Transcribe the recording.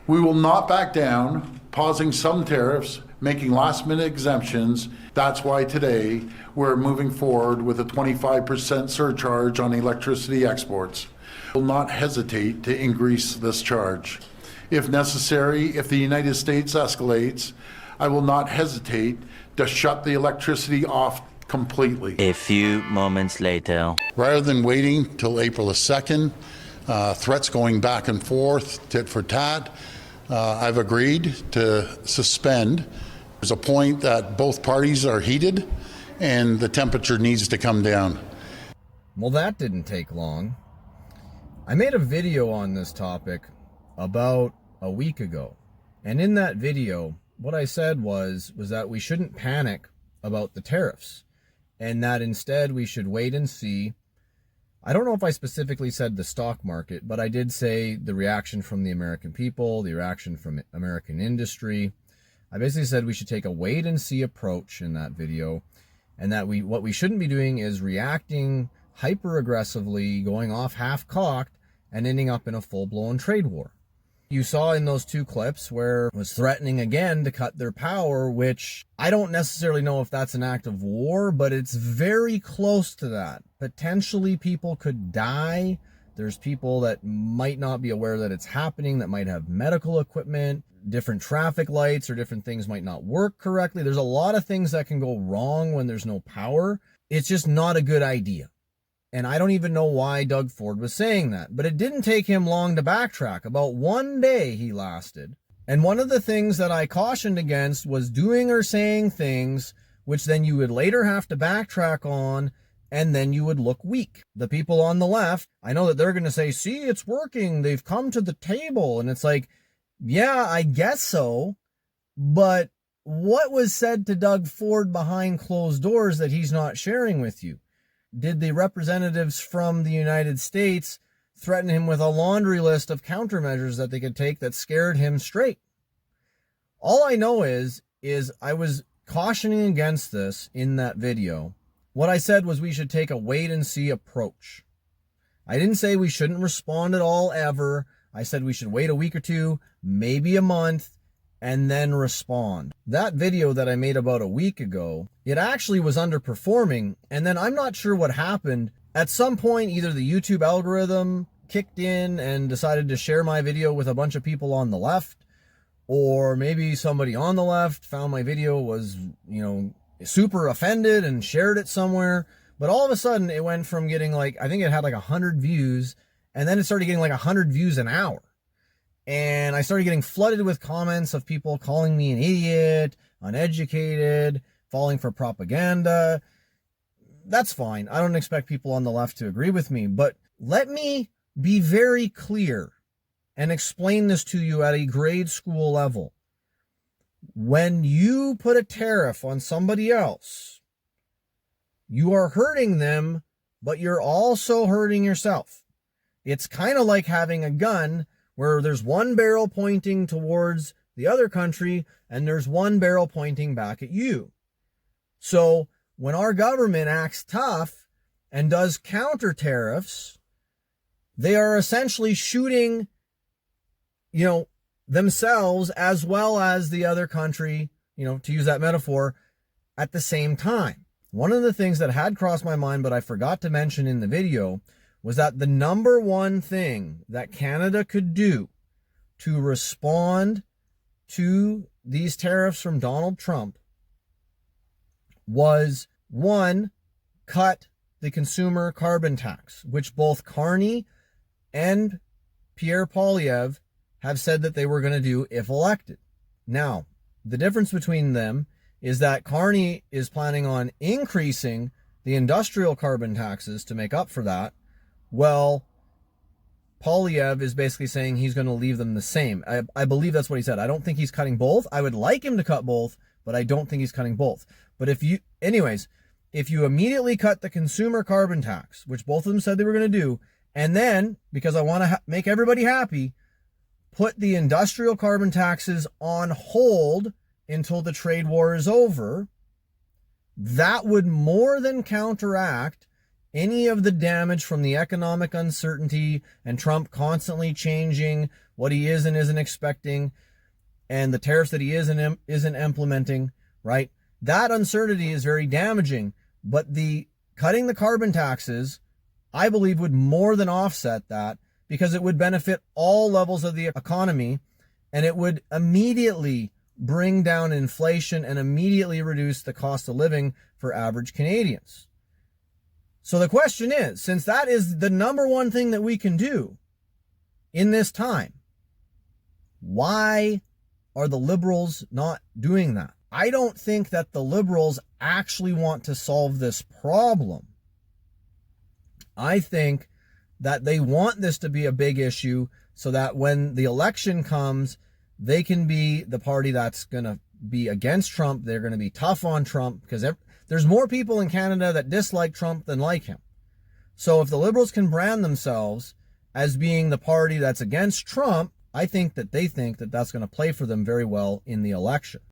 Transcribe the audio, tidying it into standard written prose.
We will not back down, pausing some tariffs, making last-minute exemptions. That's why today we're moving forward with a 25% surcharge on electricity exports. We will not hesitate to increase this charge. If necessary, if the United States escalates, I will not hesitate to shut the electricity off completely. A few moments later. Rather than waiting till April the 2nd, threats going back and forth, tit for tat, I've agreed to suspend. There's a point that both parties are heated and the temperature needs to come down. Well, that didn't take long. I made a video on this topic about a week ago. And in that video, what I said was that we shouldn't panic about the tariffs and that instead we should wait and see. I don't know if I specifically said the stock market, but I did say the reaction from the American people, the reaction from American industry. I basically said we should take a wait and see approach in that video, and that what we shouldn't be doing is reacting hyper aggressively, going off half cocked and ending up in a full-blown trade war. You saw in those two clips where it was threatening again to cut their power, which I don't necessarily know if that's an act of war, but it's very close to that. Potentially people could die. There's people that might not be aware that it's happening, that might have medical equipment, different traffic lights or different things might not work correctly. There's a lot of things that can go wrong when there's no power. It's just not a good idea. And I don't even know why Doug Ford was saying that, but it didn't take him long to backtrack. About one day he lasted. And one of the things that I cautioned against was doing or saying things which then you would later have to backtrack on, and then you would look weak. The people on the left, I know that they're going to say, see, it's working. They've come to the table. And it's like, yeah, I guess so. But what was said to Doug Ford behind closed doors that he's not sharing with you? Did the representatives from the United States threaten him with a laundry list of countermeasures that they could take that scared him straight? All I know is I was cautioning against this in that video. What I said was we should take a wait and see approach. I didn't say we shouldn't respond at all ever. I said we should wait a week or two, maybe a month, and then respond. That video that I made about a week ago, it actually was underperforming, and then I'm not sure what happened. At some point, either the YouTube algorithm kicked in and decided to share my video with a bunch of people on the left, or maybe somebody on the left found my video was, super offended and shared it somewhere. But all of a sudden, it went from getting I think it had 100 views, and then it started getting 100 views an hour. And I started getting flooded with comments of people calling me an idiot, uneducated, falling for propaganda. That's fine. I don't expect people on the left to agree with me, but let me be very clear and explain this to you at a grade school level. When you put a tariff on somebody else, you are hurting them, but you're also hurting yourself. It's kind of like having a gun where there's one barrel pointing towards the other country and there's one barrel pointing back at you. So when our government acts tough and does counter tariffs, they are essentially shooting, themselves as well as the other country, to use that metaphor, at the same time. One of the things that had crossed my mind, but I forgot to mention in the video, was that the number one thing that Canada could do to respond to these tariffs from Donald Trump was, one, cut the consumer carbon tax, which both Carney and Pierre Poilievre have said that they were going to do if elected. Now, the difference between them is that Carney is planning on increasing the industrial carbon taxes to make up for that. Well, Poilievre is basically saying he's going to leave them the same. I believe that's what he said. I don't think he's cutting both. I would like him to cut both, but I don't think he's cutting both. But if you immediately cut the consumer carbon tax, which both of them said they were going to do, and then, because I want to make everybody happy, put the industrial carbon taxes on hold until the trade war is over, that would more than counteract any of the damage from the economic uncertainty and Trump constantly changing what he is and isn't expecting and the tariffs that he isn't implementing, right? That uncertainty is very damaging, but the cutting the carbon taxes, I believe, would more than offset that, because it would benefit all levels of the economy, and it would immediately bring down inflation and immediately reduce the cost of living for average Canadians. So the question is, since that is the number one thing that we can do in this time, why are the Liberals not doing that? I don't think that the Liberals actually want to solve this problem. I think that they want this to be a big issue so that when the election comes, they can be the party that's going to be against Trump. They're going to be tough on Trump, because there's more people in Canada that dislike Trump than like him. So if the Liberals can brand themselves as being the party that's against Trump, I think that they think that that's going to play for them very well in the election.